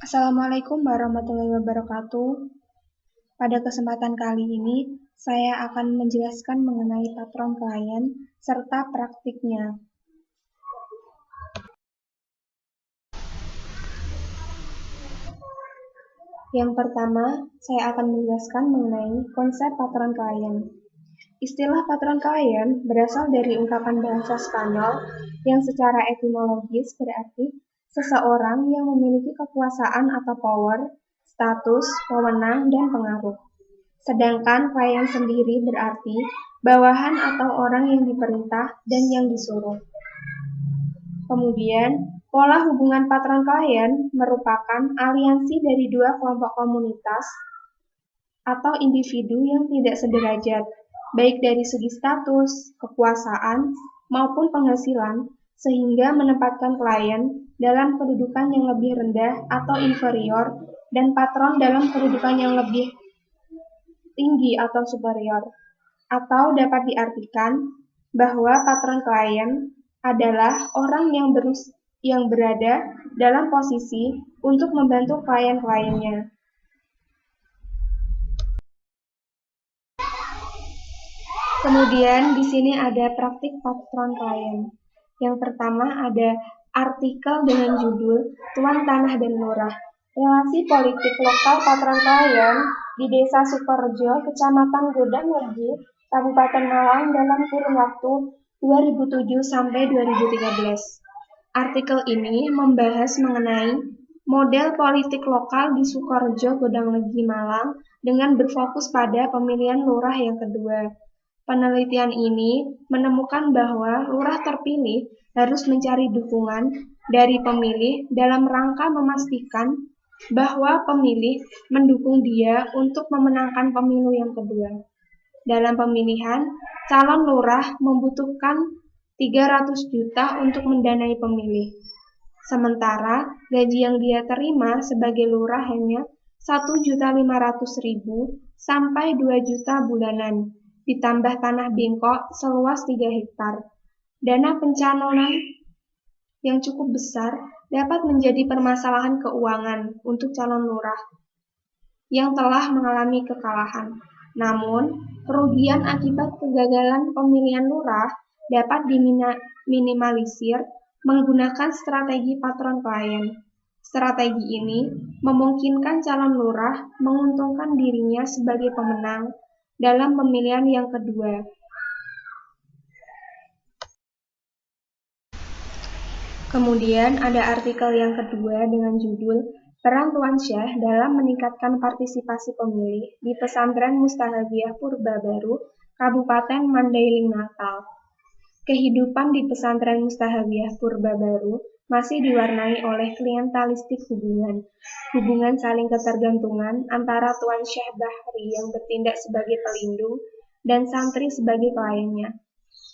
Assalamualaikum warahmatullahi wabarakatuh. Pada kesempatan kali ini, saya akan menjelaskan mengenai patron klien serta praktiknya. Yang pertama, saya akan menjelaskan mengenai konsep patron klien. Istilah patron klien berasal dari ungkapan bahasa Spanyol yang secara etimologis berarti seseorang yang memiliki kekuasaan atau power, status, wewenang, dan pengaruh. Sedangkan klien sendiri berarti bawahan atau orang yang diperintah dan yang disuruh. Kemudian, pola hubungan patron klien merupakan aliansi dari dua kelompok komunitas atau individu yang tidak sederajat, baik dari segi status, kekuasaan, maupun penghasilan, sehingga menempatkan klien dalam kedudukan yang lebih rendah atau inferior dan patron dalam kedudukan yang lebih tinggi atau superior. Atau dapat diartikan bahwa patron klien adalah orang yang berada dalam posisi untuk membantu klien-kliennya. Kemudian di sini ada praktik patron klien. Yang pertama ada artikel dengan judul Tuan Tanah dan Lurah. Relasi politik lokal patron klien di Desa Sukorejo, Kecamatan Godanglergi, Kabupaten Malang dalam kurun waktu 2007 sampai 2013. Artikel ini membahas mengenai model politik lokal di Sukorejo, Godanglergi, Malang dengan berfokus pada pemilihan lurah yang kedua. Penelitian ini menemukan bahwa lurah terpilih harus mencari dukungan dari pemilih dalam rangka memastikan bahwa pemilih mendukung dia untuk memenangkan pemilu yang kedua. Dalam pemilihan, calon lurah membutuhkan 300 juta untuk mendanai pemilih. Sementara gaji yang dia terima sebagai lurah hanya 1.500.000 sampai 2 juta bulanan, ditambah tanah bengkok seluas 3 hektar. Dana pencalonan yang cukup besar dapat menjadi permasalahan keuangan untuk calon lurah yang telah mengalami kekalahan. Namun, kerugian akibat kegagalan pemilihan lurah dapat diminimalisir menggunakan strategi patron klien. Strategi ini memungkinkan calon lurah menguntungkan dirinya sebagai pemenang dalam pemilihan yang kedua. Kemudian ada artikel yang kedua dengan judul Peran Tuan Syah dalam meningkatkan partisipasi pemilih di Pesantren Mustahabiyah Purbabaru, Kabupaten Mandailing, Natal. Kehidupan di Pesantren Mustahabiyah Purbabaru masih diwarnai oleh klientelistik hubungan saling ketergantungan antara Tuan Syah Bahri yang bertindak sebagai pelindung dan santri sebagai kliennya.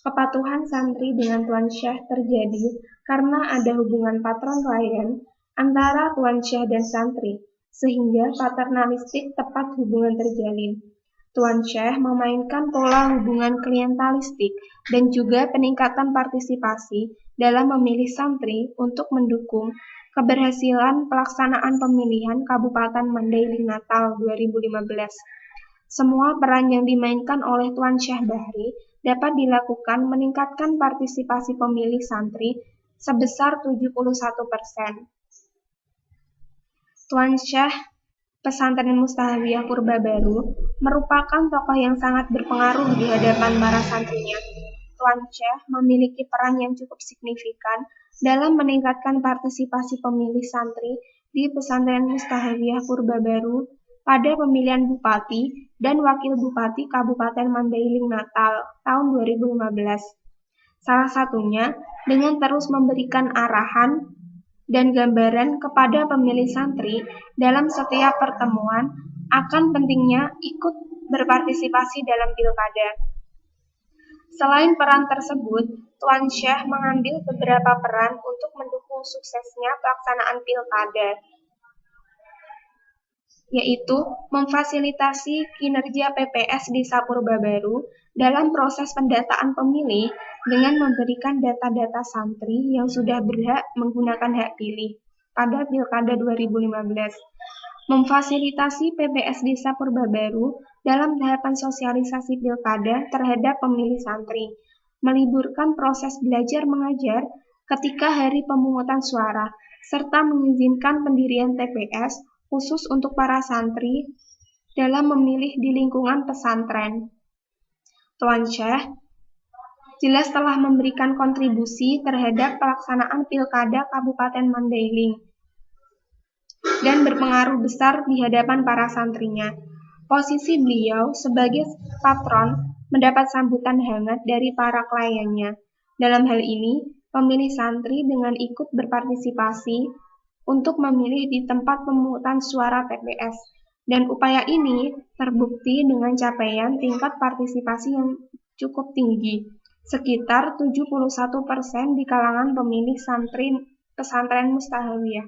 Kepatuhan santri dengan Tuan Syah terjadi karena ada hubungan patron klien antara Tuan Syah dan santri, sehingga paternalistik tepat hubungan terjalin. Tuan Syah memainkan pola hubungan klientelistik dan juga peningkatan partisipasi dalam memilih santri untuk mendukung keberhasilan pelaksanaan pemilihan Kabupaten Mandailing Natal 2015. Semua peran yang dimainkan oleh Tuan Syah Bahri dapat dilakukan meningkatkan partisipasi pemilih santri sebesar 71%. Tuan Syah Pesantren Mustahabiyah Purbabaru merupakan tokoh yang sangat berpengaruh di hadapan para santrinya. Tuan Syah memiliki peran yang cukup signifikan dalam meningkatkan partisipasi pemilih santri di Pesantren Mustahabiyah Purbabaru pada pemilihan Bupati dan Wakil Bupati Kabupaten Mandailing Natal tahun 2015. Salah satunya dengan terus memberikan arahan dan gambaran kepada pemilih santri dalam setiap pertemuan akan pentingnya ikut berpartisipasi dalam pilkada. Selain peran tersebut, Tuan Syah mengambil beberapa peran untuk mendukung suksesnya pelaksanaan pilkada, yaitu memfasilitasi kinerja PPS di Purbabaru dalam proses pendataan pemilih dengan memberikan data-data santri yang sudah berhak menggunakan hak pilih. pada Pilkada 2015, memfasilitasi PPS Desa Purbabaru dalam tahapan sosialisasi pilkada terhadap pemilih santri, meliburkan proses belajar mengajar ketika hari pemungutan suara, serta mengizinkan pendirian TPS khusus untuk para santri dalam memilih di lingkungan pesantren. Tuan Syekh jelas telah memberikan kontribusi terhadap pelaksanaan Pilkada Kabupaten Mandailing dan berpengaruh besar di hadapan para santrinya. Posisi beliau sebagai patron mendapat sambutan hangat dari para kliennya. Dalam hal ini, pemilih santri dengan ikut berpartisipasi untuk memilih di tempat pemungutan suara TPS. Dan upaya ini terbukti dengan capaian tingkat partisipasi yang cukup tinggi, sekitar 71% di kalangan pemilih santri pesantren Mustahabiyah.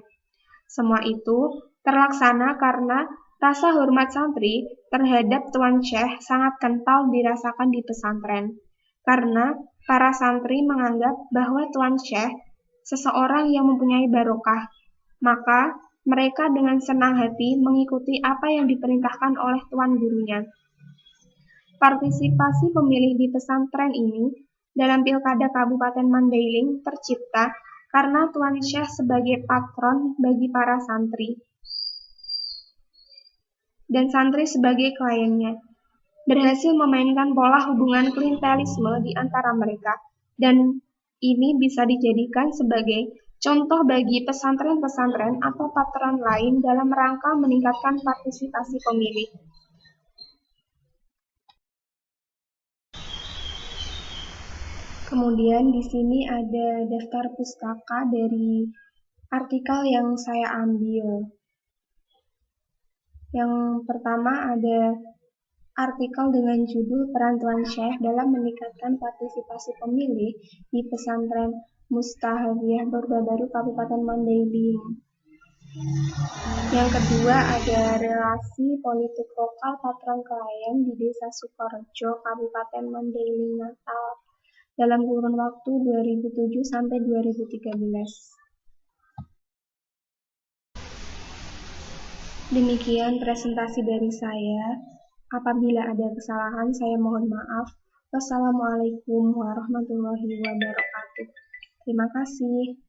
Semua itu terlaksana karena rasa hormat santri terhadap Tuan Syekh sangat kental dirasakan di pesantren. Karena para santri menganggap bahwa Tuan Syekh seseorang yang mempunyai barokah, maka mereka dengan senang hati mengikuti apa yang diperintahkan oleh Tuan gurunya. Partisipasi pemilih di pesantren ini dalam Pilkada Kabupaten Mandailing tercipta karena Tuan Syekh sebagai patron bagi para santri dan santri sebagai kliennya, berhasil memainkan pola hubungan klientelisme di antara mereka, dan ini bisa dijadikan sebagai contoh bagi pesantren-pesantren atau patron lain dalam rangka meningkatkan partisipasi pemilih. Kemudian di sini ada daftar pustaka dari artikel yang saya ambil. Yang pertama ada artikel dengan judul Peran Tuan Syekh dalam meningkatkan partisipasi pemilih di pesantren Mustahabiyah Purbabaru Kabupaten Mandailing. Yang kedua ada relasi politik lokal patron klien di Desa Sukorejo, Kabupaten Mandailing, Natal dalam kurun waktu 2007 sampai 2013. Demikian presentasi dari saya. Apabila ada kesalahan, saya mohon maaf. Wassalamualaikum warahmatullahi wabarakatuh. Terima kasih.